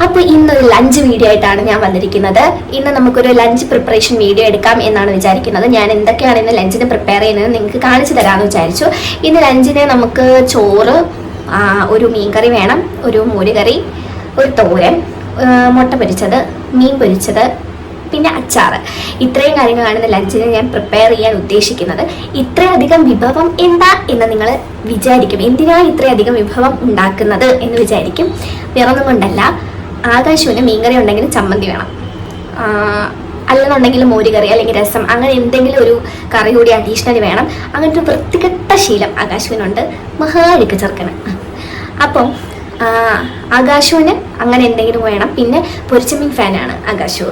അപ്പോൾ ഇന്നൊരു lunch video ആയിട്ടാണ് ഞാൻ വന്നിരിക്കുന്നത്. ഇന്ന് നമുക്കൊരു ലഞ്ച് പ്രിപ്പറേഷൻ വീഡിയോ എടുക്കാം എന്നാണ് വിചാരിക്കുന്നത്. ഞാൻ എന്തൊക്കെയാണ് ഇന്ന് ലഞ്ചിന് പ്രിപ്പയർ ചെയ്യുന്നത് നിങ്ങൾക്ക് കാണിച്ചു തരാമെന്ന് വിചാരിച്ചു. ഇന്ന് ലഞ്ചിന് നമുക്ക് ചോറ്, ഒരു മീൻകറി വേണം, ഒരു മോരുകറി, ഒരു തോരൻ, മുട്ട പൊരിച്ചത്, മീൻ പൊരിച്ചത്, പിന്നെ അച്ചാറ്. ഇത്രയും കാര്യങ്ങളാണ് ഇന്ന് ലഞ്ചിന് ഞാൻ പ്രിപ്പയർ ചെയ്യാൻ ഉദ്ദേശിക്കുന്നത്. ഇത്രയധികം വിഭവം എന്താ എന്ന് നിങ്ങൾ വിചാരിക്കും. എന്തിനാണ് ഇത്രയധികം വിഭവം ഉണ്ടാക്കുന്നത് എന്ന് വിചാരിക്കും. വേറൊന്നും കൊണ്ടല്ല, ആകാശുവിന് മീൻകറി ഉണ്ടെങ്കിൽ ചമ്മന്തി വേണം, അല്ലെന്നുണ്ടെങ്കിൽ മോരുകറി അല്ലെങ്കിൽ രസം, അങ്ങനെ എന്തെങ്കിലും ഒരു കറി കൂടി അഡീഷണൽ വേണം. അങ്ങനത്തെ വൃത്തികെട്ട ശീലം ആകാശുവിനുണ്ട്, മഹാഴിക്ക് ചെറുക്കന്. അപ്പം ആകാശുവിന് അങ്ങനെ എന്തെങ്കിലും വേണം. പിന്നെ പൊരിച്ചമീൻ ഫാനാണ് ആകാശു.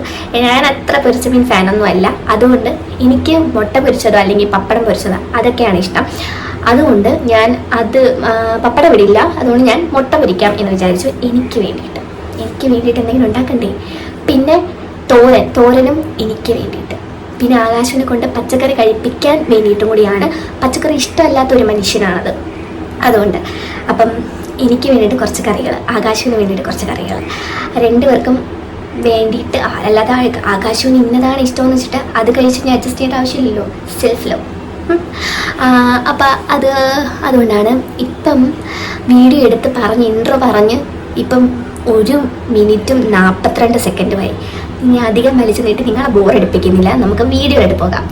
ഞാൻ അത്ര പൊരിച്ചമീൻ ഫാനൊന്നും അല്ല. അതുകൊണ്ട് എനിക്ക് മുട്ട പൊരിച്ചതോ അല്ലെങ്കിൽ പപ്പടം പൊരിച്ചതോ അതൊക്കെയാണ് ഇഷ്ടം. അതുകൊണ്ട് ഞാൻ പപ്പടം ഇടില്ല. അതുകൊണ്ട് ഞാൻ മുട്ട പൊരിക്കാം എന്ന് വിചാരിച്ചു. എനിക്ക് വേണ്ടിയിട്ട് എന്തെങ്കിലും ഉണ്ടാക്കണ്ടേ. പിന്നെ തോരനും എനിക്ക് വേണ്ടിയിട്ട്. പിന്നെ ആകാശിനെ കൊണ്ട് പച്ചക്കറി കഴിപ്പിക്കാൻ വേണ്ടിയിട്ടും കൂടിയാണ്. പച്ചക്കറി ഇഷ്ടമല്ലാത്ത ഒരു മനുഷ്യനാണത്. അതുകൊണ്ട് അപ്പം എനിക്ക് വേണ്ടിയിട്ട് കുറച്ച് കറികൾ, ആകാശിന് വേണ്ടിയിട്ട് കുറച്ച് കറികൾ, രണ്ടുപേർക്കും വേണ്ടിയിട്ട്. അല്ലാതെ ആകാശിന് ഇന്നതാണ് ഇഷ്ടമെന്ന് വെച്ചിട്ട് അത് കഴിച്ചിട്ട് അഡ്ജസ്റ്റ് ചെയ്യേണ്ട ആവശ്യമില്ലല്ലോ. Self love. അപ്പം അതുകൊണ്ടാണ് ഇപ്പം വീഡിയോ എടുത്ത് ഇൻട്രോ പറഞ്ഞ് ഇപ്പം 1 മിനിറ്റും 42 സെക്കൻഡുമായി. ഇനി അധികം വലിച്ചു നീട്ടി നിങ്ങളെ ബോറടിപ്പിക്കുന്നില്ല. നമുക്ക് വീഡിയോ എടുത്ത് പോകാം.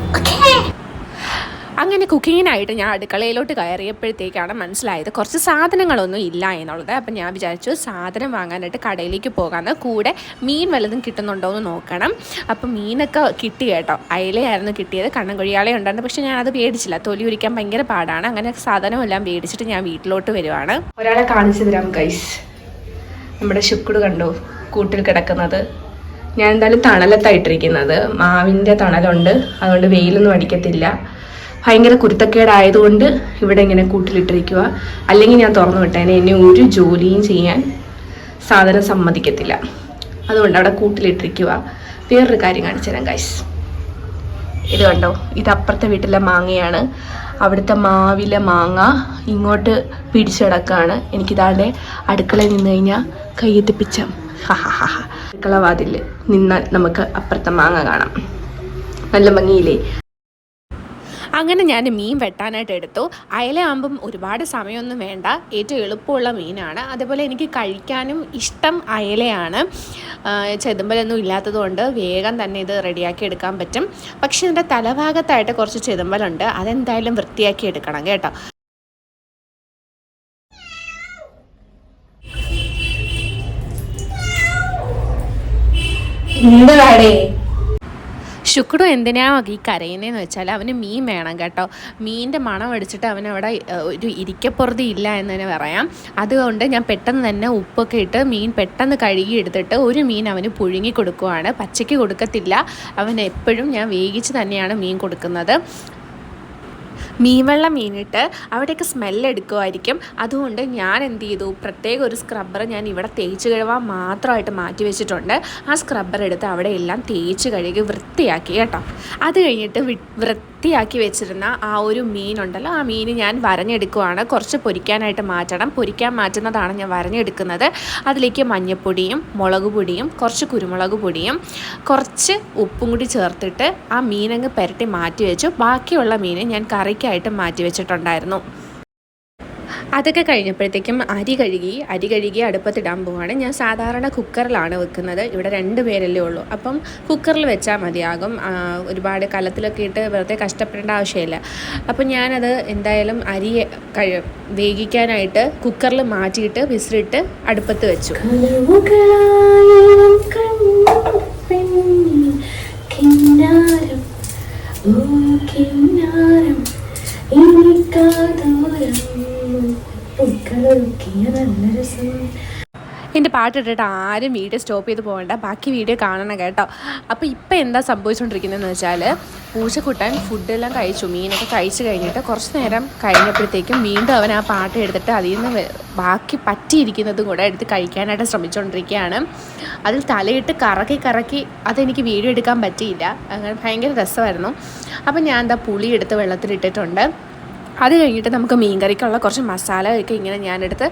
അങ്ങനെ കുക്കിങ്ങിനായിട്ട് ഞാൻ അടുക്കളയിലോട്ട് കയറിയപ്പോഴത്തേക്കാണ് മനസ്സിലായത് കുറച്ച് സാധനങ്ങളൊന്നും ഇല്ല എന്നുള്ളത്. അപ്പം ഞാൻ വിചാരിച്ചു സാധനം വാങ്ങാനായിട്ട് കടയിലേക്ക് പോകാമെന്ന്. കൂടെ മീൻ വല്ലതും കിട്ടുന്നുണ്ടോ എന്ന് നോക്കണം. അപ്പം മീനൊക്കെ കിട്ടി കേട്ടോ. അയലയായിരുന്നു കിട്ടിയത്, കണ്ണൻകൊഴിയാളെ ഉണ്ടായിരുന്നു. പക്ഷെ ഞാൻ അത് മേടിച്ചില്ല, തൊലി ഉരിക്കാൻ ഭയങ്കര പാടാണ്. അങ്ങനെ സാധനമെല്ലാം മേടിച്ചിട്ട് ഞാൻ വീട്ടിലോട്ട് വരുവാണ്. ഒരാളെ കാണിച്ചു തരാം ഗൈസ്. നമ്മുടെ ശുക്രുട് കണ്ടോ കൂട്ടിൽ കിടക്കുന്നത്. ഞാൻ എന്തായാലും തണലത്തായിട്ടിരിക്കുന്നത്, മാവിൻ്റെ തണലുണ്ട്, അതുകൊണ്ട് വെയിലൊന്നും അടിക്കത്തില്ല. ഭയങ്കര കുരുത്തക്കേടായതുകൊണ്ട് ഇവിടെ ഇങ്ങനെ കൂട്ടിലിട്ടിരിക്കുക. അല്ലെങ്കിൽ ഞാൻ തുറന്നു വിട്ടേനെ, എന്നെ ഒരു ജോലിയും ചെയ്യാൻ സാധനം സമ്മതിക്കത്തില്ല. അതുകൊണ്ട് അവിടെ കൂട്ടിലിട്ടിരിക്കുക. വേറൊരു കാര്യം കാണിച്ചു തരാം ഗൈസ്. ഇത് കണ്ടോ, ഇത് അപ്പുറത്തെ വീട്ടിലെ മാങ്ങയാണ്. അവിടുത്തെ മാവിലെ മാങ്ങ ഇങ്ങോട്ട് പിടിച്ചടക്കാണ്. എനിക്കിതാണ്ട് അടുക്കളയിൽ നിന്ന് കഴിഞ്ഞാൽ കയ്യെത്തിപ്പിച്ച അടുക്കള വാതിൽ നിന്നാൽ നമുക്ക് അപ്പുറത്തെ മാങ്ങ കാണാം. നല്ല ഭംഗിയില്ലേ. അങ്ങനെ ഞാൻ മീൻ വെട്ടാനായിട്ട് എടുത്തു. അയലയാകുമ്പം ഒരുപാട് സമയമൊന്നും വേണ്ട, ഏറ്റവും എളുപ്പമുള്ള മീനാണ്. അതേപോലെ എനിക്ക് കഴിക്കാനും ഇഷ്ടം അയലയാണ്. ചെതുമ്പലൊന്നും ഇല്ലാത്തതുകൊണ്ട് വേഗം തന്നെ ഇത് റെഡിയാക്കി എടുക്കാൻ പറ്റും. പക്ഷേ ഇതിൻ്റെ തലഭാഗത്തായിട്ട് കുറച്ച് ചെതുമ്പലുണ്ട്, അതെന്തായാലും വൃത്തിയാക്കി എടുക്കണം കേട്ടോ. ശുക്രു എന്തിനാ ഈ കരയുന്നതെന്ന് വെച്ചാൽ അവന് മീൻ വേണം കേട്ടോ. മീനിൻ്റെ മണം അടിച്ചിട്ട് അവനവിടെ ഒരു ഇരിക്കപ്പുറതി ഇല്ല എന്ന് തന്നെ പറയാം. അതുകൊണ്ട് ഞാൻ പെട്ടെന്ന് തന്നെ ഉപ്പൊക്കെ ഇട്ട് മീൻ പെട്ടെന്ന് കഴുകി എടുത്തിട്ട് ഒരു മീൻ അവന് പുഴുങ്ങി കൊടുക്കുവാണ്. പച്ചയ്ക്ക് കൊടുക്കത്തില്ല, അവന് എപ്പോഴും ഞാൻ വേവിച്ച് തന്നെയാണ് മീൻ കൊടുക്കുന്നത്. മീൻവെള്ളം മീനിട്ട് അവിടെയൊക്കെ സ്മെല്ലെടുക്കുമായിരിക്കും. അതുകൊണ്ട് ഞാൻ എന്ത് ചെയ്തു, പ്രത്യേക ഒരു സ്ക്രബ്ബർ ഞാൻ ഇവിടെ തേച്ച് കഴുകാൻ മാത്രമായിട്ട് മാറ്റി വെച്ചിട്ടുണ്ട്. ആ സ്ക്രബ്ബർ എടുത്ത് അവിടെ എല്ലാം തേച്ച് കഴുകി വൃത്തിയാക്കി കേട്ടോ. അത് കഴിഞ്ഞിട്ട് വൃത്തിയാക്കി വെച്ചിരുന്ന ആ ഒരു മീനുണ്ടല്ലോ, ആ മീൻ ഞാൻ വരഞ്ഞെടുക്കുവാണ്. കുറച്ച് പൊരിക്കാനായിട്ട് മാറ്റണം. പൊരിക്കാൻ മാറ്റുന്നതാണ് ഞാൻ വരഞ്ഞെടുക്കുന്നത്. അതിലേക്ക് മഞ്ഞൾപ്പൊടിയും മുളക് പൊടിയും കുറച്ച് കുരുമുളക് പൊടിയും കുറച്ച് ഉപ്പും കൂടി ചേർത്തിട്ട് ആ മീനങ്ങ് പുരട്ടി മാറ്റി വെച്ചു. ബാക്കിയുള്ള മീൻ ഞാൻ കറിക്കായിട്ട് മാറ്റി വെച്ചിട്ടുണ്ടായിരുന്നു. അതൊക്കെ കഴിഞ്ഞപ്പോഴത്തേക്കും അരി കഴുകി അടുപ്പത്തിടാൻ പോവാണ്. ഞാൻ സാധാരണ കുക്കറിലാണ് വെക്കുന്നത്. ഇവിടെ 2 പേരല്ലേ ഉള്ളൂ. അപ്പം കുക്കറിൽ വെച്ചാൽ മതിയാകും. ഒരുപാട് കലത്തിലൊക്കെ ഇട്ട് വെറുതെ കഷ്ടപ്പെടേണ്ട ആവശ്യമില്ല. അപ്പം ഞാനത് എന്തായാലും അരി വേവിക്കാനായിട്ട് കുക്കറിൽ മാറ്റിയിട്ട് വിസിലിട്ട് അടുപ്പത്ത് വെച്ചു. എൻ്റെ പാട്ടിട്ടിട്ട് ആരും വീഡിയോ സ്റ്റോപ്പ് ചെയ്ത് പോകണ്ട, ബാക്കി വീഡിയോ കാണണം കേട്ടോ. അപ്പോൾ ഇപ്പം എന്താ സംഭവിച്ചുകൊണ്ടിരിക്കുന്നതെന്ന് വെച്ചാൽ, പൂച്ചക്കുട്ടൻ ഫുഡെല്ലാം കഴിച്ചു, മീനൊക്കെ കഴിച്ച് കഴിഞ്ഞിട്ട് കുറച്ച് നേരം കഴിഞ്ഞപ്പോഴത്തേക്കും വീണ്ടും അവൻ ആ പാട്ട് എടുത്തിട്ട് അതിൽ നിന്ന് ബാക്കി പറ്റിയിരിക്കുന്നതും കൂടെ എടുത്ത് കഴിക്കാനായിട്ട് ശ്രമിച്ചുകൊണ്ടിരിക്കുകയാണ്. അതിൽ തലയിട്ട് കറക്കി അതെനിക്ക് വീഡിയോ എടുക്കാൻ പറ്റിയില്ല. അങ്ങനെ ഭയങ്കര രസമായിരുന്നു. അപ്പം ഞാൻ എന്താ പുളി എടുത്ത് വെള്ളത്തിലിട്ടിട്ടുണ്ട്. അത് കഴിഞ്ഞിട്ട് നമുക്ക് മീൻകറിക്കുള്ള കുറച്ച് മസാലയൊക്കെ ഇങ്ങനെ ഞാനെടുത്ത്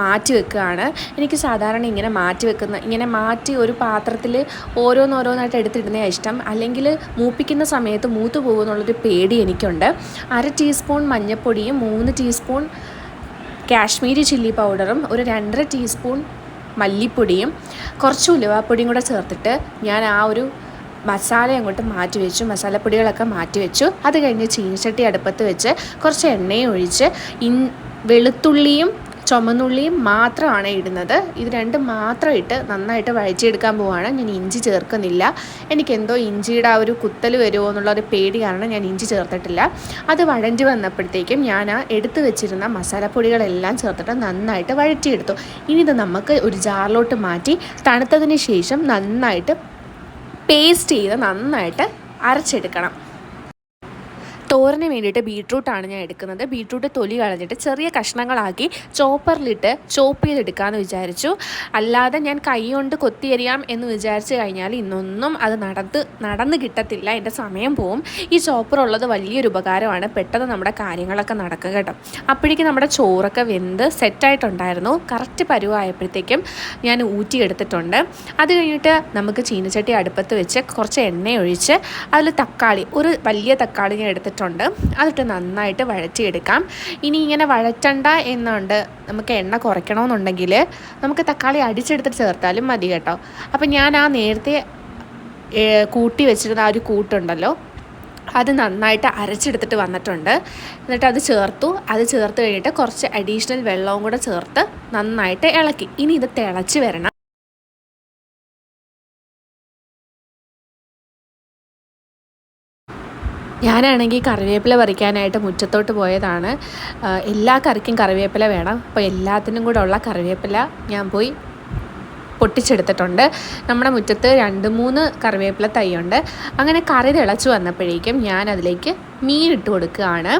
മാറ്റി വെക്കുകയാണ്. എനിക്ക് സാധാരണ ഇങ്ങനെ മാറ്റി ഒരു പാത്രത്തിൽ ഓരോന്നോരോന്നായിട്ട് എടുത്തിടുന്നതാണ് ഇഷ്ടം. അല്ലെങ്കിൽ മൂപ്പിക്കുന്ന സമയത്ത് മൂത്ത് പോകുമെന്നുള്ളൊരു പേടി എനിക്കുണ്ട്. 1/2 ടീസ്പൂൺ മഞ്ഞൾപ്പൊടിയും 3 ടീസ്പൂൺ കാശ്മീരി ചില്ലി പൗഡറും ഒരു 2.5 ടീസ്പൂൺ മല്ലിപ്പൊടിയും കുറച്ച് ഉലുവാപ്പൊടിയും കൂടെ ചേർത്തിട്ട് ഞാൻ ആ ഒരു മസാല അങ്ങോട്ട് മസാലപ്പൊടികളൊക്കെ മാറ്റി വെച്ചു. അത് കഴിഞ്ഞ് ചീനിച്ചട്ടി അടുപ്പത്ത് വെച്ച് കുറച്ച് എണ്ണയും ഒഴിച്ച് വെളുത്തുള്ളിയും ചുമന്നുള്ളിയും മാത്രമാണ് ഇടുന്നത്. ഇത് രണ്ടും മാത്രം ഇട്ട് നന്നായിട്ട് വഴറ്റിയെടുക്കാൻ പോവുകയാണ്. ഞാൻ ഇഞ്ചി ചേർക്കുന്നില്ല. എനിക്കെന്തോ ഇഞ്ചിയുടെ ആ ഒരു കുത്തൽ വരുമോ എന്നുള്ളൊരു പേടി കാരണം ഞാൻ ഇഞ്ചി ചേർത്തിട്ടില്ല. അത് വഴറ്റി വന്നപ്പോഴത്തേക്കും ഞാൻ ആ എടുത്തു വെച്ചിരുന്ന മസാലപ്പൊടികളെല്ലാം ചേർത്തിട്ട് നന്നായിട്ട് വഴറ്റിയെടുത്തു. ഇനി ഇത് നമുക്ക് ഒരു ജാറിലോട്ട് മാറ്റി തണുത്തതിന് ശേഷം നന്നായിട്ട് പേസ്റ്റ് ചെയ്ത് നന്നായിട്ട് അരച്ചെടുക്കണം. തോരന് വേണ്ടിയിട്ട് ബീട്രൂട്ടാണ് ഞാൻ എടുക്കുന്നത്. ബീട്രൂട്ട് തൊലി കളഞ്ഞിട്ട് ചെറിയ കഷ്ണങ്ങളാക്കി ചോപ്പറിലിട്ട് ചോപ്പ് ചെയ്തെടുക്കാമെന്ന് വിചാരിച്ചു. അല്ലാതെ ഞാൻ കൈ കൊണ്ട് കൊത്തിയരിയാം എന്ന് വിചാരിച്ചു കഴിഞ്ഞാൽ ഇന്നൊന്നും അത് നടന്ന് കിട്ടത്തില്ല, എൻ്റെ സമയം പോവും. ഈ ചോപ്പറുള്ളത് വലിയൊരു ഉപകാരമാണ്, പെട്ടെന്ന് നമ്മുടെ കാര്യങ്ങളൊക്കെ നടക്കുക കേട്ടോ. അപ്പോഴേക്കും നമ്മുടെ ചോറൊക്കെ വെന്ത് സെറ്റായിട്ടുണ്ടായിരുന്നു. കറക്റ്റ് പരുവായപ്പോഴത്തേക്കും ഞാൻ ഊറ്റിയെടുത്തിട്ടുണ്ട്. അത് കഴിഞ്ഞിട്ട് നമുക്ക് ചീനച്ചട്ടി അടുപ്പത്ത് വെച്ച് കുറച്ച് എണ്ണ ഒഴിച്ച് അതിൽ ഒരു വലിയ തക്കാളി ഞാൻ എടുത്തിട്ടുണ്ട്. അതിട്ട് നന്നായിട്ട് വഴറ്റിയെടുക്കാം. ഇനി ഇങ്ങനെ വഴറ്റണ്ട എന്നുണ്ട്, നമുക്ക് എണ്ണ കുറയ്ക്കണമെന്നുണ്ടെങ്കിൽ നമുക്ക് തക്കാളി അടിച്ചെടുത്തിട്ട് ചേർത്താലും മതി കേട്ടോ. അപ്പം ഞാൻ ആ നേരത്തെ കൂട്ടി വെച്ചിരുന്ന ആ ഒരു കൂട്ടുണ്ടല്ലോ, അത് നന്നായിട്ട് അരച്ചെടുത്തിട്ട് വന്നിട്ടുണ്ട്. എന്നിട്ട് അത് ചേർത്ത് കഴിഞ്ഞിട്ട് കുറച്ച് അഡീഷണൽ വെള്ളവും കൂടെ ചേർത്ത് നന്നായിട്ട് ഇളക്കി. ഇനി ഇത് തിളച്ച് വരണം. ഞാനാണെങ്കിൽ കറിവേപ്പില പറിക്കാനായിട്ട് മുറ്റത്തോട്ട് പോയതാണ്. എല്ലാ കറിക്കും കറിവേപ്പില വേണം. അപ്പോൾ എല്ലാത്തിനും കൂടെ ഉള്ള കറിവേപ്പില ഞാൻ പോയി പൊട്ടിച്ചെടുത്തിട്ടുണ്ട്. നമ്മുടെ മുറ്റത്ത് 2-3 കറിവേപ്പില തൈയുണ്ട്. അങ്ങനെ കറി തിളച്ച് വന്നപ്പോഴേക്കും ഞാൻ അതിലേക്ക് മീൻ ഇട്ട് കൊടുക്കുകയാണ്.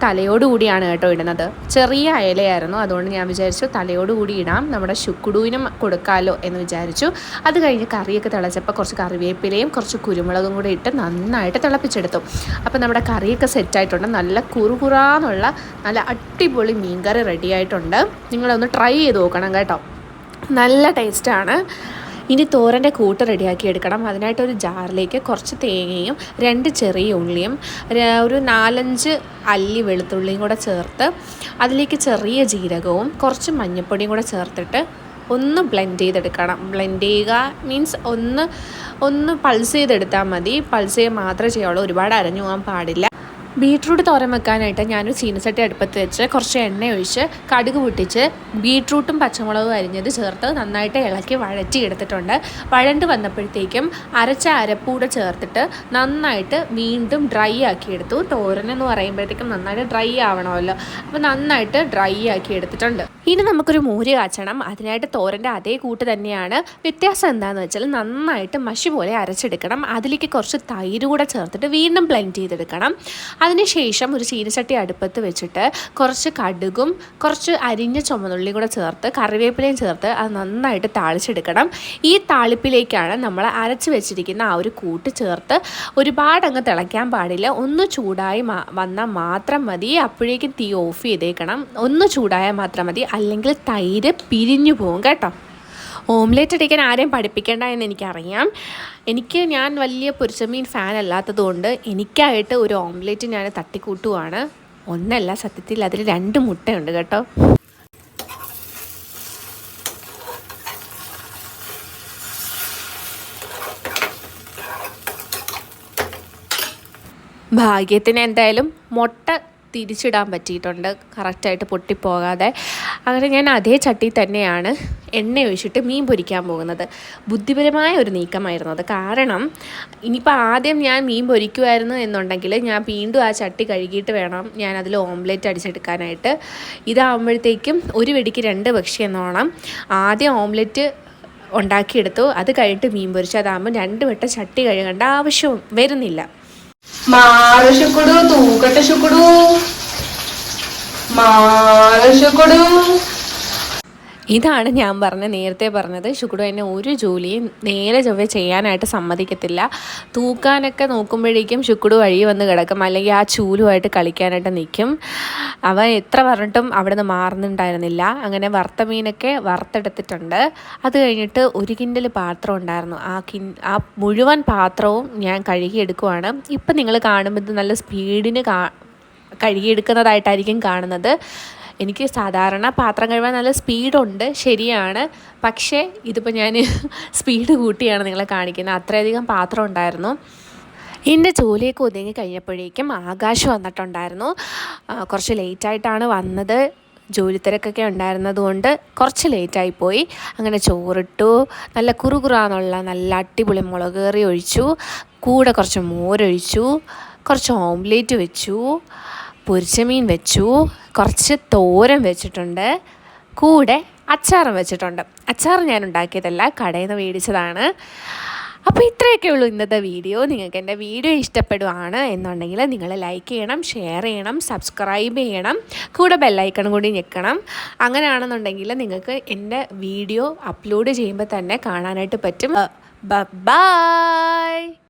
തലയോടുകൂടിയാണ് കേട്ടോ ഇടുന്നത്. ചെറിയ അയലയായിരുന്നു, അതുകൊണ്ട് ഞാൻ വിചാരിച്ചു തലയോടുകൂടി ഇടാം, നമ്മുടെ ശുക്കുടുവിനും കൊടുക്കാമല്ലോ എന്ന് വിചാരിച്ചു. അത് കഴിഞ്ഞ് കറിയൊക്കെ തിളച്ചപ്പോൾ കുറച്ച് കറിവേപ്പിലയും കുറച്ച് കുരുമുളകും കൂടി ഇട്ട് നന്നായിട്ട് തിളപ്പിച്ചെടുത്തു. അപ്പോൾ നമ്മുടെ കറിയൊക്കെ സെറ്റായിട്ടുണ്ട്. നല്ല കുറുകുറാന്നുള്ള നല്ല അടിപൊളി മീൻകറി റെഡിയായിട്ടുണ്ട്. നിങ്ങളൊന്ന് ട്രൈ ചെയ്ത് നോക്കണം കേട്ടോ, നല്ല ടേസ്റ്റാണ്. ഇനി തോരൻ്റെ കൂട്ട് റെഡിയാക്കി എടുക്കണം. അതിനായിട്ടൊരു ജാറിലേക്ക് കുറച്ച് തേങ്ങയും 2 ചെറിയ ഉള്ളിയും ഒരു 4-5 അല്ലി വെളുത്തുള്ളിയും കൂടെ ചേർത്ത് അതിലേക്ക് ചെറിയ ജീരകവും കുറച്ച് മഞ്ഞൾപ്പൊടിയും കൂടെ ചേർത്തിട്ട് ഒന്ന് ബ്ലെൻഡ് ചെയ്തെടുക്കണം. ബ്ലെൻഡ് ചെയ്യുക മീൻസ് ഒന്ന് പൾസ് ചെയ്തെടുത്താൽ മതി. പൾസ് ചെയ്യുക മാത്രമേ ചെയ്യുള്ളൂ, ഒരുപാട് അരഞ്ഞു പോകാൻ പാടില്ല. ബീട്രൂട്ട് തോരൻ വെക്കാനായിട്ട് ഞാനൊരു ചീനച്ചട്ടി അടുപ്പത്ത് വെച്ച് കുറച്ച് എണ്ണ ഒഴിച്ച് കടുക് പൊട്ടിച്ച് ബീട്രൂട്ടും പച്ചമുളകും അരിഞ്ഞത് ചേർത്ത് നന്നായിട്ട് ഇളക്കി വഴറ്റിയെടുത്തിട്ടുണ്ട്. വഴണ്ട് വന്നപ്പോഴത്തേക്കും അരച്ച അരപ്പൂടെ ചേർത്തിട്ട് നന്നായിട്ട് വീണ്ടും ഡ്രൈ ആക്കിയെടുത്തു. തോരനെന്ന് പറയുമ്പോഴത്തേക്കും നന്നായിട്ട് ഡ്രൈ ആവണമല്ലോ, അപ്പോൾ നന്നായിട്ട് ഡ്രൈ ആക്കി എടുത്തിട്ടുണ്ട്. ഇനി നമുക്കൊരു മോര് കാച്ചണം. അതിനായിട്ട് തോരൻ്റെ അതേ കൂട്ട് തന്നെയാണ്. വ്യത്യാസം എന്താണെന്ന് വെച്ചാൽ നന്നായിട്ട് മഷി പോലെ അരച്ചെടുക്കണം. അതിലേക്ക് കുറച്ച് തൈര് കൂടെ ചേർത്തിട്ട് വീണ്ടും ബ്ലെൻഡ് ചെയ്തെടുക്കണം. അതിനുശേഷം ഒരു ചീനച്ചട്ടി അടുപ്പത്ത് വെച്ചിട്ട് കുറച്ച് കടുകും കുറച്ച് അരിഞ്ഞ ചുമന്നുള്ളി കൂടെ ചേർത്ത് കറിവേപ്പിലയും ചേർത്ത് അത് നന്നായിട്ട് താളിച്ചെടുക്കണം. ഈ താളിപ്പിലേക്കാണ് നമ്മൾ അരച്ച് വെച്ചിരിക്കുന്ന ആ ഒരു കൂട്ട് ചേർത്ത് ഒരുപാട് അങ്ങ് തിളയ്ക്കാൻ പാടില്ല. ഒന്ന് ചൂടായി വന്നാൽ മാത്രം മതി. അപ്പോഴേക്കും തീ ഓഫ് ചെയ്തേക്കണം. ഒന്ന് ചൂടായാൽ മാത്രം മതി, അല്ലെങ്കിൽ തൈര് പിരിഞ്ഞു പോകും കേട്ടോ. ഓംലേറ്റ് അടിക്കാൻ ആരെയും പഠിപ്പിക്കേണ്ട എന്ന് എനിക്കറിയാം. ഞാൻ വലിയ പൊരിച്ചമീൻ ഫാൻ അല്ലാത്തതുകൊണ്ട് എനിക്കായിട്ട് ഒരു ഓംലേറ്റ് ഞാൻ തട്ടിക്കൂട്ടുവാണ്. ഒന്നല്ല, സത്യത്തിൽ അതിൽ 2 മുട്ടയുണ്ട് കേട്ടോ. ഭാഗ്യത്തിന് എന്തായാലും മുട്ട തിരിച്ചിടാൻ പറ്റിയിട്ടുണ്ട്, കറക്റ്റായിട്ട് പൊട്ടിപ്പോകാതെ. അങ്ങനെ ഞാൻ അതേ ചട്ടി തന്നെയാണ് എണ്ണ ഒഴിച്ചിട്ട് മീൻ പൊരിക്കാൻ പോകുന്നത്. ബുദ്ധിപരമായ ഒരു നീക്കമായിരുന്നു അത്. കാരണം ഇനിയിപ്പോൾ ആദ്യം ഞാൻ മീൻ പൊരിക്കുമായിരുന്നു എന്നുണ്ടെങ്കിൽ ഞാൻ വീണ്ടും ആ ചട്ടി കഴുകിയിട്ട് വേണം ഞാൻ അതിൽ ഓംലെറ്റ് അടിച്ചെടുക്കാനായിട്ട്. ഇതാകുമ്പോഴത്തേക്കും ഒരു വെടിക്ക് 2 പക്ഷി എന്നോണം. ആദ്യം ഓംലെറ്റ് ഉണ്ടാക്കിയെടുത്തു, അത് കഴിഞ്ഞിട്ട് മീൻ പൊരിച്ചു. അതാകുമ്പോൾ 2 വട്ടം ചട്ടി കഴുകേണ്ട ആവശ്യവും വരുന്നില്ല. ശുക്കുടു തൂക്കട്ടെ ശുക്കുടു. ഇതാണ് ഞാൻ നേരത്തെ പറഞ്ഞത് ശുക്രു എന്നെ ഒരു ജോലിയും നേരെ ചൊവ്വേ ചെയ്യാനായിട്ട് സമ്മതിക്കത്തില്ല. തൂക്കാനൊക്കെ നോക്കുമ്പോഴേക്കും ശുക്രു വഴി വന്ന് കിടക്കും, അല്ലെങ്കിൽ ആ ചൂലുമായിട്ട് കളിക്കാനായിട്ട് നിൽക്കും. അവൻ എത്ര പറഞ്ഞിട്ടും അവിടെ നിന്ന് മാറുന്നുണ്ടായിരുന്നില്ല. അങ്ങനെ വറുത്ത മീനൊക്കെ വറുത്തെടുത്തിട്ടുണ്ട്. അത് കഴിഞ്ഞിട്ട് 1 കിൻഡൽ പാത്രം ഉണ്ടായിരുന്നു. ആ മുഴുവൻ പാത്രവും ഞാൻ കഴുകിയെടുക്കുവാണ്. ഇപ്പം നിങ്ങൾ കാണുമ്പോൾ ഇത് നല്ല സ്പീഡിന് കഴുകിയെടുക്കുന്നതായിട്ടായിരിക്കും കാണുന്നത്. എനിക്ക് സാധാരണ പാത്രം കഴുകാൻ നല്ല സ്പീഡുണ്ട്, ശരിയാണ്. പക്ഷേ ഇതിപ്പോൾ ഞാൻ സ്പീഡ് കൂട്ടിയാണ് നിങ്ങളെ കാണിക്കുന്നത്. അത്രയധികം പാത്രം ഉണ്ടായിരുന്നു. എൻ്റെ ജോലിയൊക്കെ ഒതുങ്ങി കഴിഞ്ഞപ്പോഴേക്കും ആകാശ് വന്നിട്ടുണ്ടായിരുന്നു. കുറച്ച് ലേറ്റായിട്ടാണ് വന്നത്. ജോലി തിരക്കൊക്കെ ഉണ്ടായിരുന്നതുകൊണ്ട് കുറച്ച് ലേറ്റായിപ്പോയി. അങ്ങനെ ചോറിട്ടു, നല്ല കുറുകുറാന്നുള്ള നല്ല അടിപൊളി മുളക് കറി ഒഴിച്ചു, കൂടെ കുറച്ച് മോരൊഴിച്ചു, കുറച്ച് ഓംലേറ്റ് വെച്ചു, പൊരിച്ച മീൻ വെച്ചു, കുറച്ച് തോരൻ വെച്ചിട്ടുണ്ട്, കൂടെ അച്ചാറും വെച്ചിട്ടുണ്ട്. അച്ചാർ ഞാൻ ഉണ്ടാക്കിയതല്ല, കടയിൽ നിന്ന് മേടിച്ചതാണ്. അപ്പോൾ ഇത്രയൊക്കെ ഉള്ളൂ ഇന്നത്തെ വീഡിയോ. നിങ്ങൾക്ക് എൻ്റെ വീഡിയോ ഇഷ്ടപ്പെടുവാണ് എന്നുണ്ടെങ്കിൽ നിങ്ങൾ ലൈക്ക് ചെയ്യണം, ഷെയർ ചെയ്യണം, സബ്സ്ക്രൈബ് ചെയ്യണം, കൂടെ ബെല്ലൈക്കണും കൂടി ഞെക്കണം. അങ്ങനെയാണെന്നുണ്ടെങ്കിൽ നിങ്ങൾക്ക് എൻ്റെ വീഡിയോ അപ്ലോഡ് ചെയ്യുമ്പോൾ തന്നെ കാണാനായിട്ട് പറ്റും. ബൈ.